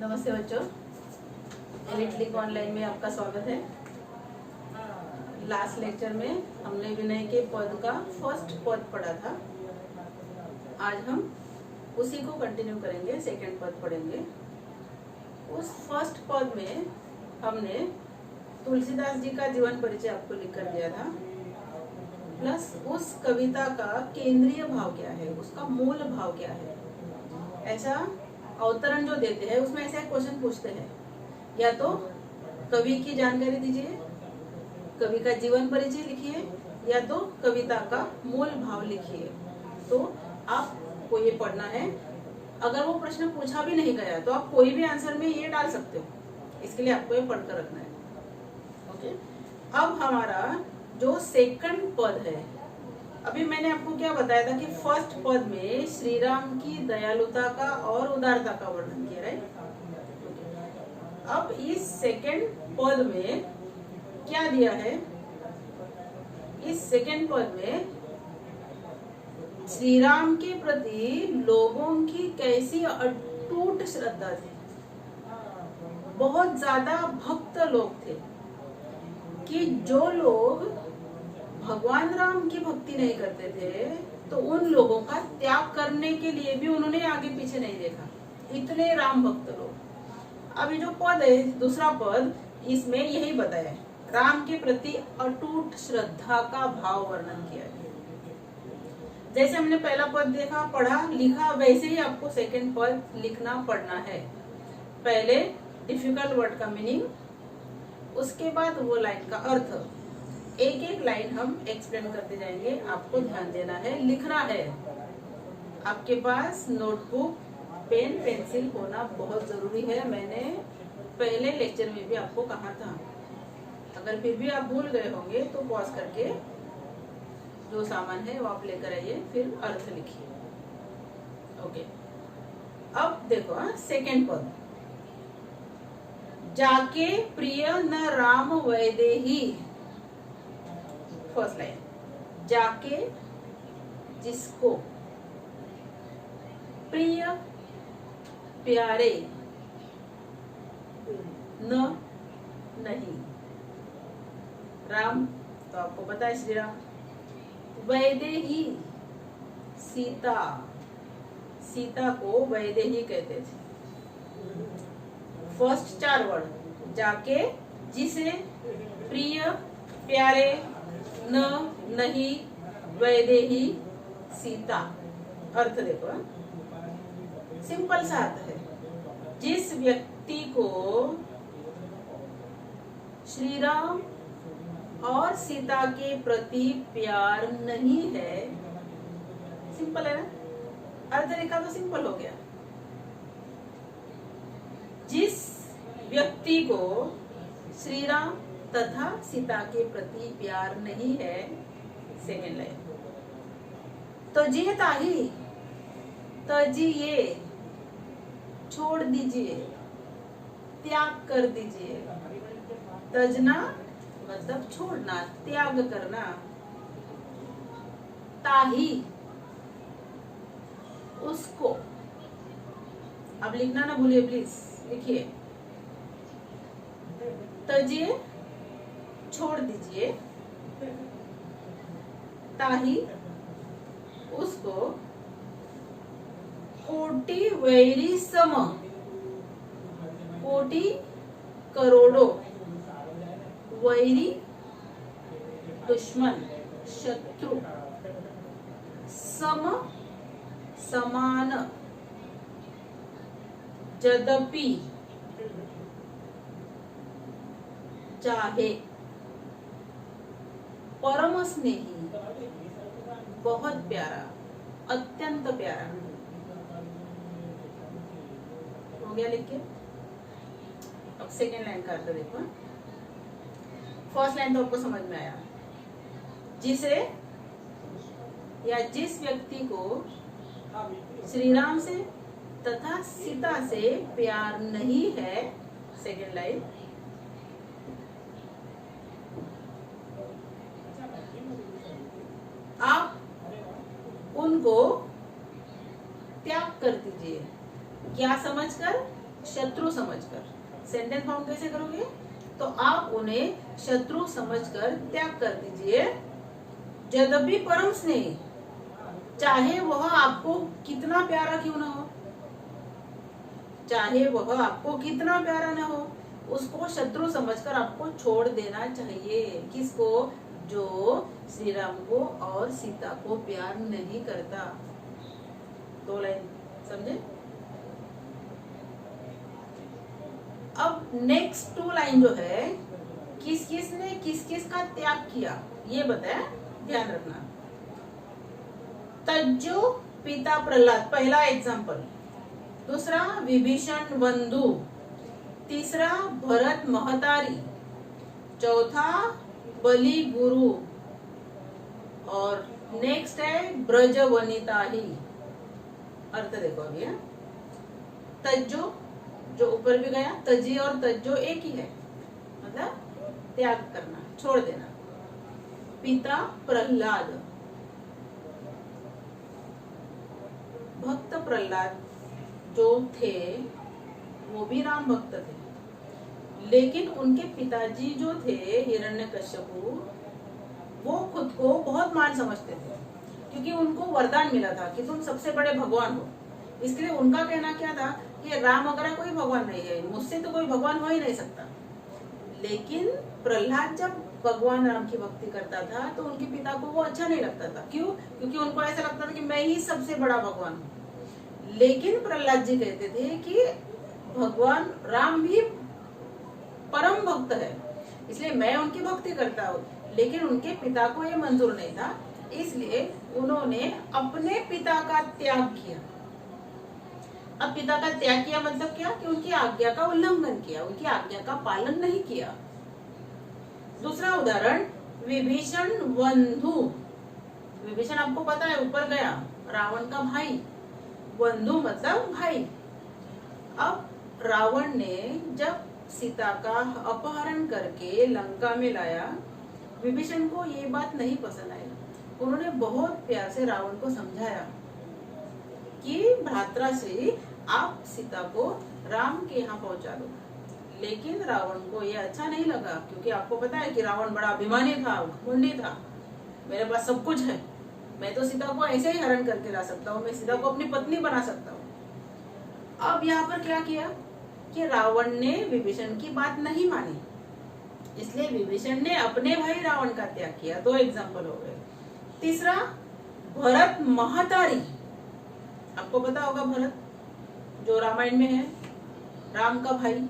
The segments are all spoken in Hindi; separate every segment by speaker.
Speaker 1: नमस्ते बच्चों, एलिट लिंक ऑनलाइन में आपका स्वागत है। लास्ट लेक्चर में हमने विनय के पद का फर्स्ट पद पढ़ा था। आज हम उसी को कंटिन्यू करेंगे, सेकंड पद पढ़ेंगे। उस फर्स्ट पद में हमने तुलसीदास जी का जीवन परिचय आपको लिख कर दिया था, प्लस उस कविता का केंद्रीय भाव क्या है, उसका मूल भाव क्या है। ऐसा अवतरण जो देते हैं उसमें ऐसा क्वेश्चन पूछते हैं, या तो कवि की जानकारी दीजिए, कवि का जीवन परिचय लिखिए, या तो कविता का मूल भाव लिखिए। तो आपको ये पढ़ना है। अगर वो प्रश्न पूछा भी नहीं गया तो आप कोई भी आंसर में ये डाल सकते हो, इसके लिए आपको ये पढ़कर रखना है। ओके, अब हमारा जो सेकंड पद है, अभी मैंने आपको क्या बताया था कि फर्स्ट पद में श्री राम की दयालुता का और उदारता का वर्णन किया, राइट। अब इस सेकंड पद में क्या दिया है? इस सेकंड पद में श्री राम के प्रति लोगों की कैसी अटूट श्रद्धा थी। बहुत ज्यादा भक्त लोग थे कि जो लोग भगवान राम की भक्ति नहीं करते थे तो उन लोगों का त्याग करने के लिए भी उन्होंने आगे पीछे नहीं देखा, इतने राम भक्त लोग। अभी जो पद है, दूसरा पद, इसमें यही बताया है, राम के प्रति अटूट श्रद्धा का भाव वर्णन किया है। जैसे हमने पहला पद देखा, पढ़ा, लिखा, वैसे ही आपको सेकंड पद लिखना पढ़ना है। पहले डिफिकल्ट वर्ड का मीनिंग, उसके बाद वो लाइन का अर्थ। एक एक लाइन हम एक्सप्लेन करते जाएंगे, आपको ध्यान देना है, लिखना है। आपके पास नोटबुक, पेन, पेंसिल होना बहुत जरूरी है। मैंने पहले लेक्चर में भी आपको कहा था। अगर फिर भी आप भूल गए होंगे तो पॉज करके जो सामान है वो आप लेकर आइए, फिर अर्थ लिखिए। ओके, अब देखो सेकंड पद, जाके प्रिय न राम वैदेही। फर्स्ट लाइन, जाके जिसको प्रिय प्यारे न नहीं, राम तो आपको पता है श्री राम, वैदेही सीता, सीता को वैदेही कहते थे। फर्स्ट चार वर्ड, जाके, जिसे, प्रिय, प्यारे, न, नहीं, वैदेही, सीता। अर्थ देखो, सिंपल सा अर्थ है, जिस व्यक्ति को श्री राम और सीता के प्रति प्यार नहीं है, सिंपल है ना, अर्थ लिखा तो सिंपल हो गया। जिस व्यक्ति को श्री राम तथा सीता के प्रति प्यार नहीं है, सेकेंड लाइन, तो जिए ताही, तजिए, छोड़ दीजिए, त्याग कर दीजिए। तजना मतलब छोड़ना, त्याग करना। ताही, उसको। अब लिखना ना भूलिए प्लीज, लिखिए। तजिए, छोड़ दीजिए, ताही, उसको, कोटि वैरी सम, कोटि करोड़ों, वैरी दुश्मन, शत्रु, सम समान, यद्यपि, चाहे, परम स्नेही, बहुत प्यारा, अत्यंत प्यारा। हो गया लिख के। अब सेकेंड लाइन का अर्थ देखो। फर्स्ट लाइन तो आपको समझ में आया, जिसे या जिस व्यक्ति को श्री राम से तथा सीता से प्यार नहीं है, सेकेंड लाइन, आप उनको त्याग कर दीजिए। क्या समझकर? शत्रु समझकर। सेंटेंस फॉर्म कैसे करोगे? तो आप उन्हें शत्रु समझकर त्याग कर दीजिए। यद्यपि परम स्नेही, चाहे वह आपको कितना प्यारा क्यों ना हो, चाहे वह आपको कितना प्यारा ना हो, उसको शत्रु समझकर आपको छोड़ देना चाहिए। किसको? जो श्री राम को और सीता को प्यार नहीं करता। 2 लाइन समझे? अब नेक्स्ट 2 लाइन जो है, किस किस ने किस किस का त्याग किया ये बताया, ध्यान रखना। तज्जो पिता प्रहलाद, पहला एग्जाम्पल। दूसरा विभीषण बंधु, तीसरा भरत महतारी, चौथा बलि गुरु, और नेक्स्ट है ब्रज वनिता ही। अर्थ देखो अभी है। तज्जो जो ऊपर भी गया, तजी और तज्जो एक ही है, मतलब त्याग करना, छोड़ देना। पिता प्रहलाद, भक्त प्रहलाद जो थे वो भी राम भक्त थे, लेकिन उनके पिताजी जो थे हिरण्यकश्यपु, वो खुद को बहुत मान समझते थे, क्योंकि उनको वरदान मिला था कि तुम सबसे बड़े भगवान हो। इसलिए उनका कहना क्या था कि राम वगैरह कोई भगवान नहीं है, मुझसे तो कोई भगवान हो ही नहीं सकता। लेकिन प्रहलाद जब भगवान राम की भक्ति करता था तो उनके पिता को वो अच्छा नहीं लगता था। क्यों? क्योंकि उनको ऐसा लगता था कि मैं ही सबसे बड़ा भगवान हूँ। लेकिन प्रहलाद जी कहते थे कि भगवान राम भी परम भक्त है, इसलिए मैं उनकी भक्ति करता हूँ। लेकिन उनके पिता को ये मंजूर नहीं था, इसलिए उन्होंने अपने पिता का त्याग किया। अब पिता का त्याग किया मतलब क्या? कि उनकी आज्ञा का उल्लंघन किया, उनकी आज्ञा का पालन नहीं किया। दूसरा उदाहरण विभीषण बंधु। विभीषण आपको पता है ऊपर गया, रावण का भाई। बंधु मतलब भाई। अब रावण ने जब सीता का अपहरण करके लंका में लाया, विभीषण को ये बात नहीं पसंद आई। उन्होंने बहुत प्यार से रावण को समझाया कि भ्रात्राश्री आप सीता को राम के यहाँ पहुंचा दो। लेकिन रावण को ये अच्छा नहीं लगा, क्योंकि आपको पता है कि रावण बड़ा अभिमानी था, घमंडी था। मेरे पास सब कुछ है, मैं तो सीता को ऐसे ही हरण करके ला सकता हूँ, मैं सीता को अपनी पत्नी बना सकता हूँ। अब यहाँ पर क्या किया कि रावण ने विभीषण की बात नहीं मानी, इसलिए विभीषण ने अपने भाई रावण का त्याग किया। 2 एग्जाम्पल हो गए। तीसरा भरत महतारी। आपको पता होगा भरत जो रामायण में है, राम का भाई।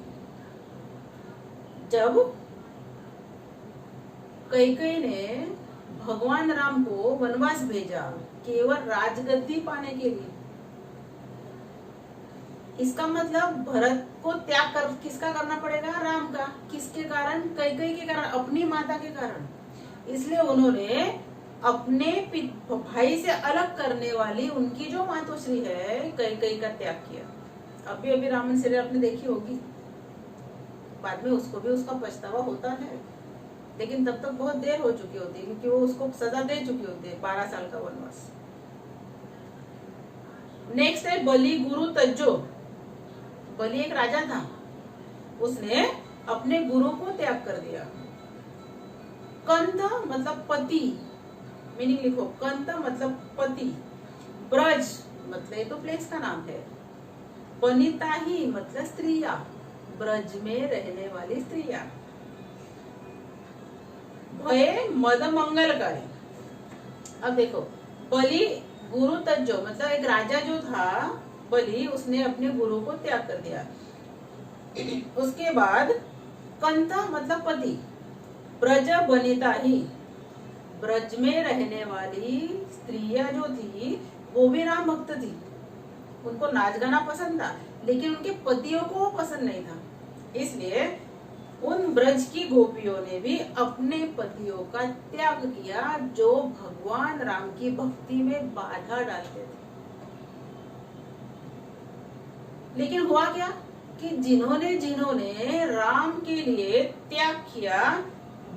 Speaker 1: जब कैकेयी ने भगवान राम को वनवास भेजा केवल राजगद्दी पाने के लिए, इसका मतलब भरत को त्याग कर किसका करना पड़ेगा? राम का। किसके कारण? कैकेयी के कारण, अपनी माता के कारण। इसलिए उन्होंने अपने भाई से अलग करने वाली उनकी जो मातोश्री है कैकेयी का त्याग किया। अभी अभी रामायण सीरियल आपने देखी होगी, बाद में उसको भी उसका पछतावा होता है, लेकिन तब तक बहुत देर हो चुकी होती है, क्योंकि वो उसको सजा दे चुकी होती है, 12 साल का वनवास। नेक्स्ट है बलि गुरु तज्जो। बलि एक राजा था, उसने अपने गुरु को त्याग कर दिया। कंत मतलब पति, मीनिंग लिखो, कंत मतलब पति। ब्रज मतलब ये तो प्लेस का नाम है। वनिता ही मतलब स्त्रियां, ब्रज में रहने वाली स्त्रियां। भय मद मंगलकारी। अब देखो, बलि गुरु तज्जो मतलब एक राजा जो था बलि, उसने अपने गुरु को त्याग कर दिया। उसके बाद कंता मतलब पति। ब्रज वनिता ही, ब्रज में रहने वाली स्त्रियां जो थी वो भी राम भक्त थी, उनको नाच गाना पसंद था, लेकिन उनके पतियों को वो पसंद नहीं था। इसलिए उन ब्रज की गोपियों ने भी अपने पतियों का त्याग किया, जो भगवान राम की भक्ति में बाधा डालते थे। लेकिन हुआ क्या कि जिन्होंने जिन्होंने राम के लिए त्याग किया,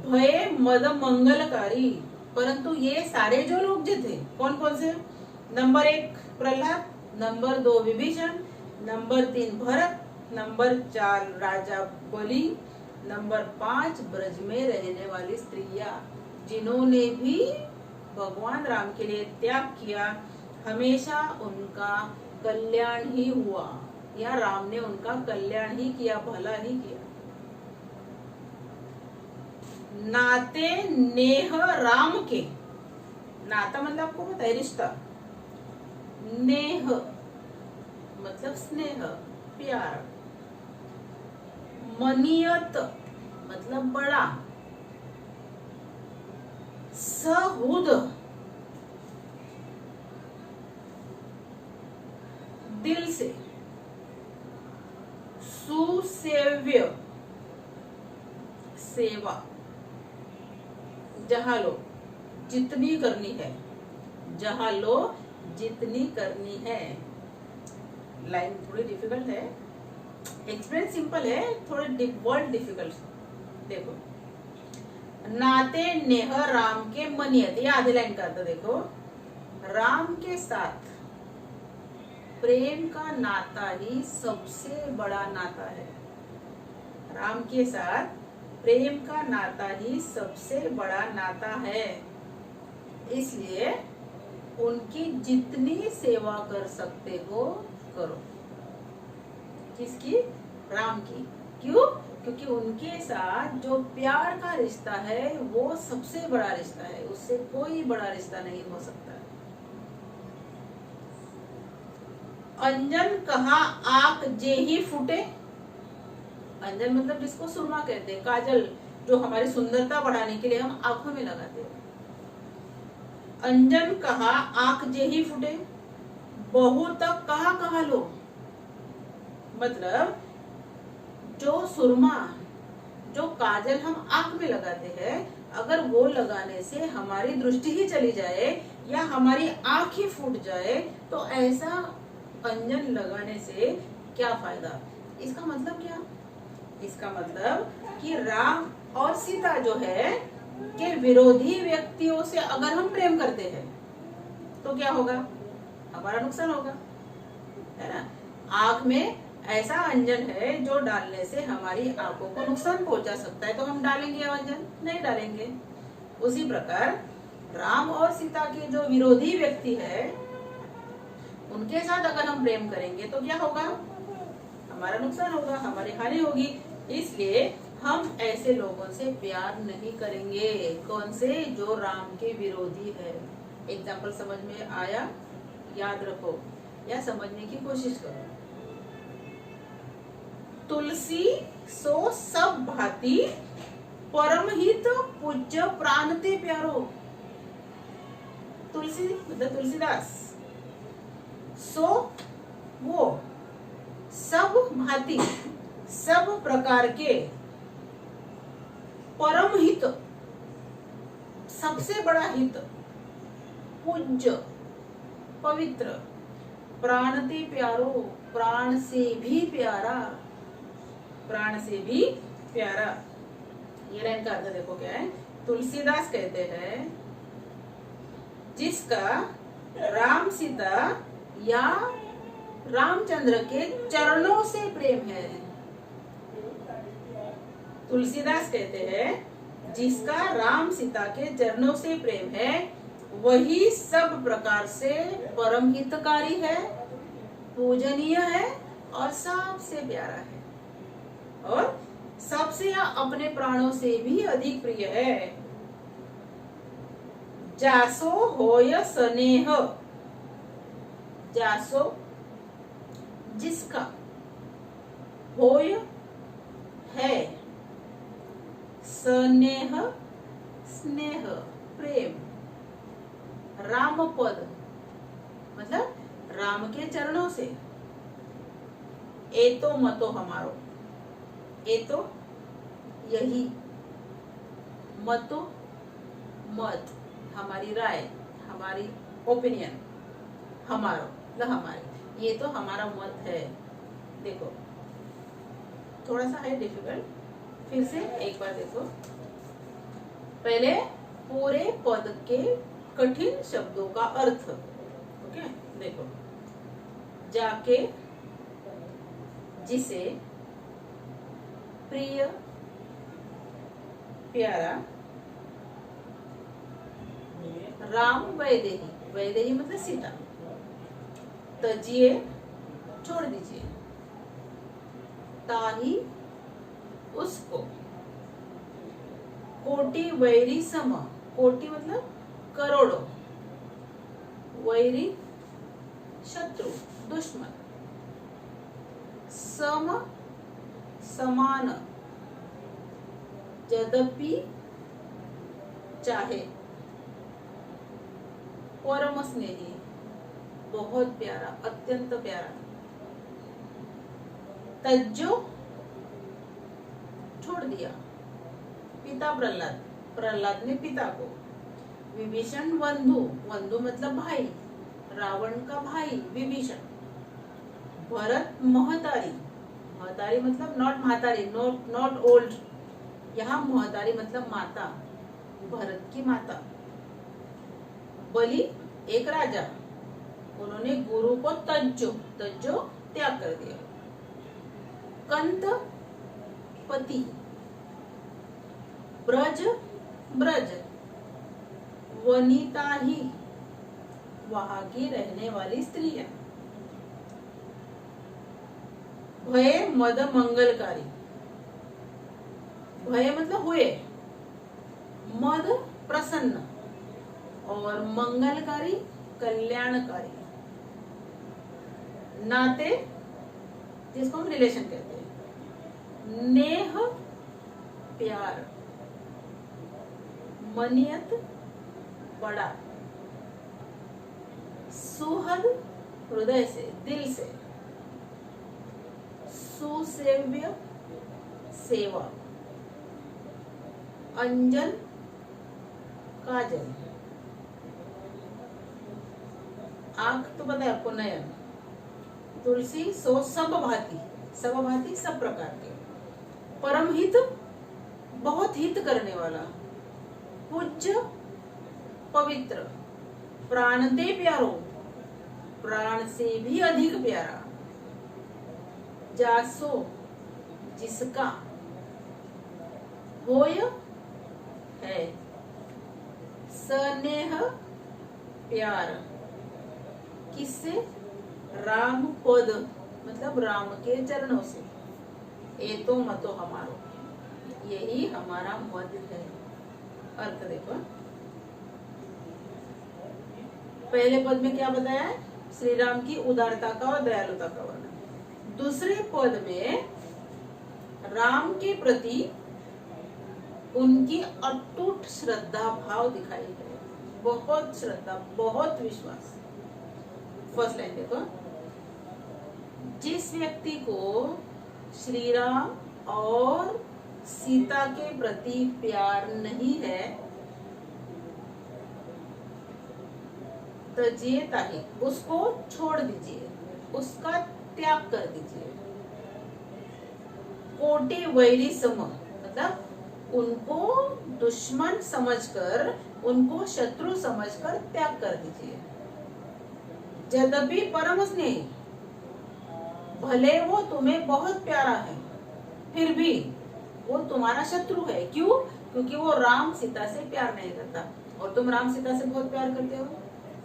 Speaker 1: भय मद मंगलकारी, परंतु ये सारे जो लोग जो थे, कौन कौन से? Number 1 Prahlad, number 2 Vibhishan, number 3 Bharat, number 4 राजा बलि, नंबर 5 ब्रज में रहने वाली स्त्रियां जिन्होंने भी भगवान राम के लिए त्याग किया, हमेशा उनका कल्याण ही हुआ, या राम ने उनका कल्याण ही किया, भला ही किया। नाते नेह राम के, नाता मतलब आपको पता है रिश्ता, नेह मतलब स्नेह प्यार, मनियत मतलब बड़ा, सहुद दिल से, सुसेव्य सेवा, जहां लो जितनी करनी है, जहां लो जितनी करनी है। लाइन थोड़ी डिफिकल्ट है, एक्सप्लेन सिंपल है, थोड़े वर्ड डिफिकल्ट। देखो, नाते नेह राम के मनियत, ये आधी लाइन का था। देखो, राम के साथ प्रेम का नाता ही सबसे बड़ा नाता है। राम के साथ प्रेम का नाता ही सबसे बड़ा नाता है, इसलिए उनकी जितनी सेवा कर सकते हो करो। किसकी? राम की। क्यों? क्योंकि उनके साथ जो प्यार का रिश्ता है वो सबसे बड़ा रिश्ता है, उससे कोई बड़ा रिश्ता नहीं हो सकता। अंजन कहा आंख जे ही फूटे, अंजन मतलब जिसको सुरमा कहते हैं, काजल जो हमारी सुंदरता बढ़ाने के लिए हम आंखों में लगाते हैं। अंजन कहा आंख जे ही फूटे, बहु तक कहा लो, मतलब जो सुरमा जो काजल हम आंख में लगाते हैं, अगर वो लगाने से हमारी दृष्टि ही चली जाए या हमारी आंख ही फूट जाए तो ऐसा अंजन लगाने से क्या फायदा। इसका मतलब क्या? इसका मतलब कि राम और सीता जो है के विरोधी व्यक्तियों से अगर हम प्रेम करते हैं तो क्या होगा? हमारा नुकसान होगा, है ना। आंख में ऐसा अंजन है जो डालने से हमारी आंखों को नुकसान पहुंचा सकता है, तो हम डालेंगे अंजन? नहीं डालेंगे। उसी प्रकार राम और सीता के जो विरोधी व्यक्ति है उनके साथ अगर हम प्रेम करेंगे तो क्या होगा? हमारा नुकसान होगा, हमारी हानि होगी। इसलिए हम ऐसे लोगों से प्यार नहीं करेंगे। कौन से? जो राम के विरोधी है। एग्जाम्पल समझ में आया? याद रखो या समझने की कोशिश करो। तुलसी सो सब भांति, परम हित पूज्य प्राण ते प्यारो। तुलसी मतलब तुलसीदास, सो वो, सब भांति सब प्रकार के, परम हित सबसे बड़ा हित, पूज्य पवित्र, प्राण ते प्यारो प्राण से भी प्यारा, प्राण से भी प्यारा। ये लाइन का अर्थ देखो क्या है। तुलसीदास कहते हैं जिसका राम सीता या रामचंद्र के चरणों से प्रेम है। तुलसीदास कहते हैं जिसका राम सीता के चरणों से प्रेम है वही सब प्रकार से परम हितकारी है, पूजनीय है और सबसे प्यारा है, और सबसे या अपने प्राणों से भी अधिक प्रिय है। जासो होय स्नेह, जासो जिसका, होय है, स्नेह स्नेह प्रेम, राम पद मतलब राम के चरणों से। ए तो मतो हमारो, ए तो यही, मतो मत हमारी राय, हमारी ओपिनियन, हमारो मतलब हमारे, ये तो हमारा मत है। देखो थोड़ा सा है डिफिकल्ट, फिर से एक बार देखो। पहले पूरे पद के कठिन शब्दों का अर्थ, ओके। देखो, जाके जिसे प्रिय प्यारा राम वैदेही, वैदेही मतलब सीता, तजिए छोड़ दीजिए, ताही उसको, कोटि वैरी सम, कोटि मतलब करोड़ों, वैरी शत्रु दुश्मन, सम समान, यद्यपि चाहे, परम स्नेही बहुत प्यारा अत्यंत प्यारा, तज्जो छोड़ दिया, पिता प्रहलाद, प्रहलाद ने पिता को, विभीषण बंधु, बंधु मतलब भाई, रावण का भाई विभीषण, भरत महतारी, महतारी मतलब नॉट महतारी, नॉट ओल्ड, यहाँ महतारी मतलब माता, भरत की माता, बलि एक राजा, उन्होंने गुरु को तज्जो, तज्जो त्याग कर दिया, कंत पति, ब्रज ब्रज, वनिता ही वहां की रहने वाली स्त्री है, भय मद मंगलकारी, भय मतलब हुए, मद प्रसन्न और मंगलकारी कल्याणकारी, नाते जिसको हम रिलेशन कहते हैं, नेह प्यार, मनियत बड़ा, सुहद हृदय से दिल से, सुसेव्य सेवा, अंजन काजल, आंख तो पता है आपको नयन, तुलसी सो सब भांति, सब भांति सब प्रकार के, परम हित बहुत हित करने वाला, पूज्य पवित्र, प्राण दे प्यारो प्राण से भी अधिक प्यारा, जासो जिसका, होय है, स्नेह प्यार, किससे, राम पद मतलब राम के चरणों से, ए तो मतो हमारो, यही हमारा मत है। अर्थ देखो, पहले पद में क्या बताया है, श्री राम की उदारता का और दयालुता का वर्णन, दूसरे पद में राम के प्रति उनकी अटूट श्रद्धा भाव दिखाई है, बहुत श्रद्धा बहुत विश्वास। फर्स्ट लाइन देखो, जिस व्यक्ति को श्री राम और सीता के प्रति प्यार नहीं है, तजिए ताहि, उसको छोड़ दीजिए, उसका त्याग कर दीजिए, कोटि वैरी सम मतलब उनको दुश्मन समझकर, उनको शत्रु समझकर त्याग कर दीजिए, यद्यपि परम स्नेही, भले वो तुम्हें बहुत प्यारा है फिर भी वो तुम्हारा शत्रु है, क्यों, क्योंकि वो राम सीता से प्यार नहीं करता और तुम राम सीता से बहुत प्यार करते हो,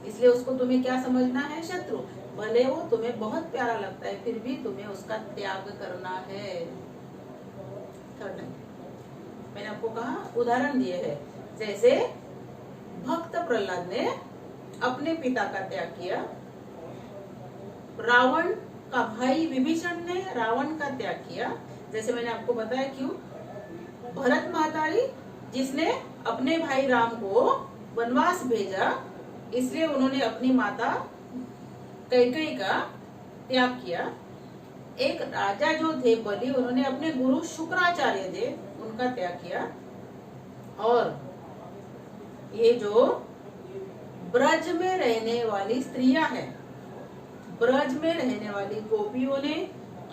Speaker 1: इसलिए उसको तुम्हें क्या समझना है, शत्रु, भले वो तुम्हें बहुत प्यारा लगता है फिर भी तुम्हें उसका त्याग करना है। थर्ड लाइन मैंने आपको कहा उदाहरण दिए है, जैसे भक्त प्रहलाद ने अपने पिता का त्याग किया, रावण का भाई विभीषण ने रावण का त्याग किया, जैसे मैंने आपको बताया क्यों, भरत महतारी जिसने अपने भाई राम को वनवास भेजा, इसलिए उन्होंने अपनी माता कैकेयी का त्याग किया, एक राजा जो थे बलि, उन्होंने अपने गुरु शुक्राचार्य थे उनका त्याग किया, और ये जो ब्रज में रहने वाली स्त्रियां हैं, ब्रज में रहने वाली गोपियों ने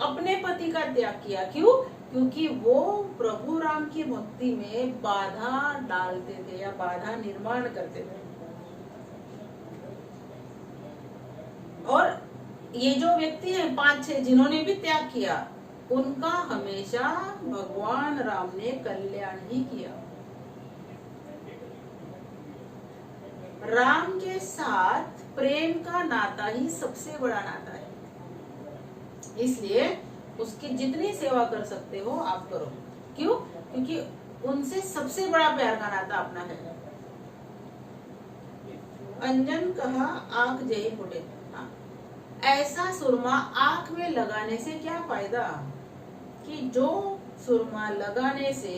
Speaker 1: अपने पति का त्याग किया, क्यों, क्योंकि वो प्रभु राम की भक्ति में बाधा डालते थे या बाधा निर्माण करते थे। और ये जो व्यक्ति है 5-6 जिन्होंने भी त्याग किया, उनका हमेशा भगवान राम ने कल्याण ही किया। राम के साथ प्रेम का नाता ही सबसे बड़ा नाता है, इसलिए उसकी जितनी सेवा कर सकते हो आप करो। क्यों? क्योंकि उनसे सबसे बड़ा प्यार का नाता अपना है। अंजन कहा आंख जई फुटे। हाँ, ऐसा सुरमा आंख में लगाने से क्या फायदा कि जो सुरमा लगाने से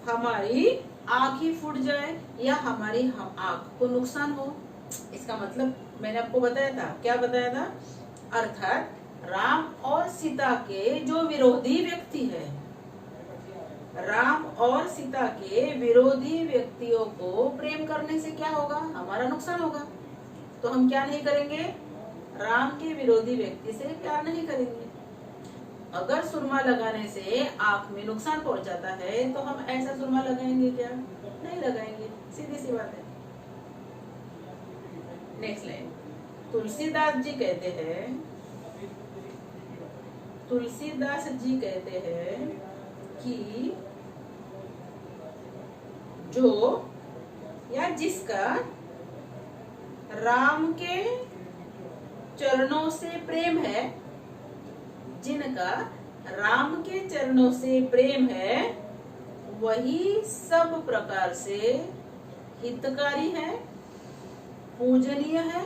Speaker 1: हमारी आंख ही फूट जाए या हमारी आंख को नुकसान हो। इसका मतलब मैंने आपको बताया था, क्या बताया था? अर्थात राम और सीता के जो विरोधी व्यक्ति है, राम और सीता के विरोधी व्यक्तियों को प्रेम करने से क्या होगा? हमारा नुकसान होगा। तो हम क्या नहीं करेंगे? राम के विरोधी व्यक्ति से प्यार नहीं करेंगे। अगर सुरमा लगाने से आंख में नुकसान पहुंचाता है तो हम ऐसा सुरमा लगाएंगे क्या? नहीं लगाएंगे, सीधी सी बात है। नेक्स्ट लाइन, तुलसीदास जी कहते हैं कि जो या जिसका राम के चरणों से प्रेम है, जिनका राम के चरणों से प्रेम है, वही सब प्रकार से हितकारी है, पूजनीय है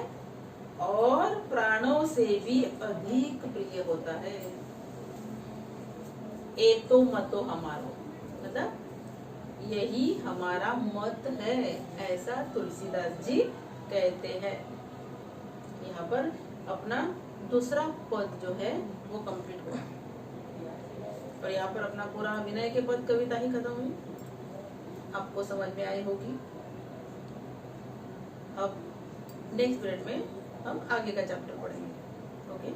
Speaker 1: और प्राणों से भी अधिक प्रिय होता है। एतो मतो हमारो, मतलब यही हमारा मत है, ऐसा तुलसीदास जी कहते हैं। यहाँ पर अपना दूसरा पद जो है वो कंप्लीट हुआ और यहाँ पर अपना पूरा विनय के पद कविता ही खत्म हुई। आपको समझ में आई होगी। अब नेक्स्ट पीरियड में हम आगे का चैप्टर पढ़ेंगे। ओके।